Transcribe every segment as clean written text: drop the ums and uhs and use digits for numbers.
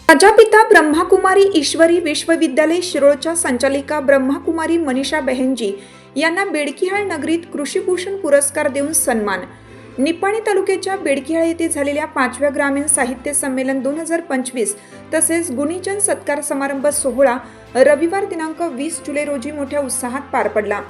प्रजापिता ब्रह्माकुमारी ईश्वरी विश्वविद्यालय शिरोळच्या संचालिका ब्रह्माकुमारी मनीषा बहेनजी यांना बेडकिहाळ नगरीत कृषीभूषण पुरस्कार देऊन सन्मान। निपाणी तालुक्याच्या बेडकिहाळ येथे झालेल्या 5व्या ग्रामीण साहित्य संमेलन 2025 तसेच गुणीजन सत्कार समारंभ सोहळा रविवार दिनांक 20 जुलै रोजी मोठ्या उत्साहात पार पडला।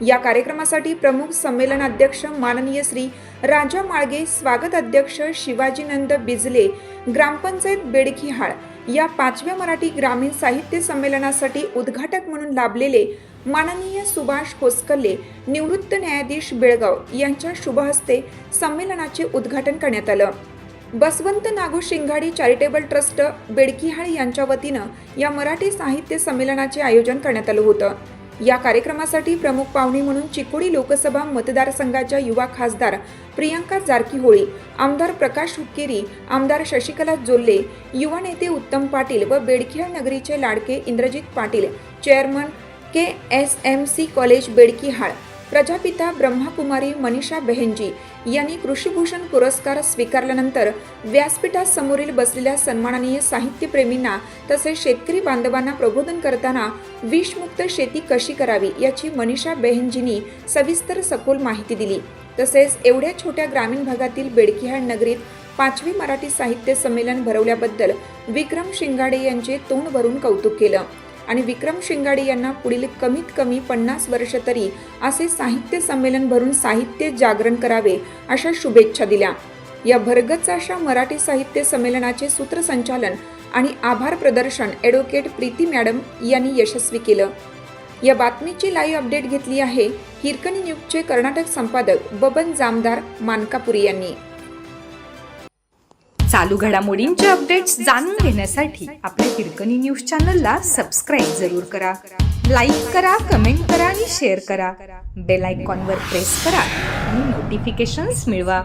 या कार्यक्रमासाठी प्रमुख संमेलन अध्यक्ष माननीय श्री राजा माळगे, स्वागत अध्यक्ष शिवाजीनंद बिजले, ग्रामपंचायत बेडकिहाळ या 5व्या मराठी ग्रामीण साहित्य संमेलनासाठी उद्घाटक म्हणून लाभलेले माननीय सुभाष होसकल्ले, निवृत्त न्यायाधीश बेळगाव यांच्या शुभहस्ते संमेलनाचे उद्घाटन करण्यात आलं। बसवंत नागू शिंगाडी चॅरिटेबल ट्रस्ट बेडकिहाळ यांच्या वतीनं या मराठी साहित्य संमेलनाचे आयोजन करण्यात आलं होतं। या कार्यक्रमासाठी प्रमुख पाहुणे म्हणून चिकोडी लोकसभा मतदारसंघाच्या युवा खासदार प्रियंका जारकीहोळी, आमदार प्रकाश हुक्केरी, आमदार शशिकला जोल्ले, युवा नेते उत्तम पाटील व बेडकिहाळ नगरीचे लाडके Indrajit Patil, chairman KSMC college Bedkihal, Prajapita Brahmakumari Manisha बहेनजी यांनी कृषीभूषण पुरस्कार स्वीकारल्यानंतर व्यासपीठासमोरील बसलेल्या सन्माननीय साहित्यप्रेमींना तसेच शेतकरी बांधवांना प्रबोधन करताना विषमुक्त शेती कशी करावी याची मनीषा बहेनजींनी सविस्तर सखोल माहिती दिली। तसेच एवढ्या छोट्या ग्रामीण भागातील बेडकिहाळ नगरीत 5वे मराठी साहित्य संमेलन भरवल्याबद्दल विक्रम शिंगाडे यांचे तोंड भरून कौतुक केलं आणि विक्रम शिंगाडे यांना पुढील कमीत कमी 50 वर्ष तरी असे साहित्य संमेलन भरून साहित्य जागरण करावे अशा शुभेच्छा दिल्या। या भरगच्च अशा मराठी साहित्य संमेलनाचे सूत्रसंचालन आणि आभार प्रदर्शन ॲडव्होकेट प्रीती मॅडम यांनी यशस्वी केलं। या बातमीची लाईव्ह अपडेट घेतली आहे हिरकणी न्यूजचे कर्नाटक संपादक बबन जामदार मानकापुरी यांनी। चालू घडामोडींचे अपडेट्स जाणून घेण्यासाठी आपल्या हिरकणी न्यूज चॅनलला सबस्क्राईब जरूर करा, लाईक करा, कमेंट करा आणि शेअर करा। बेल आयकॉनवर प्रेस करा आणि नोटिफिकेशन्स मिळवा।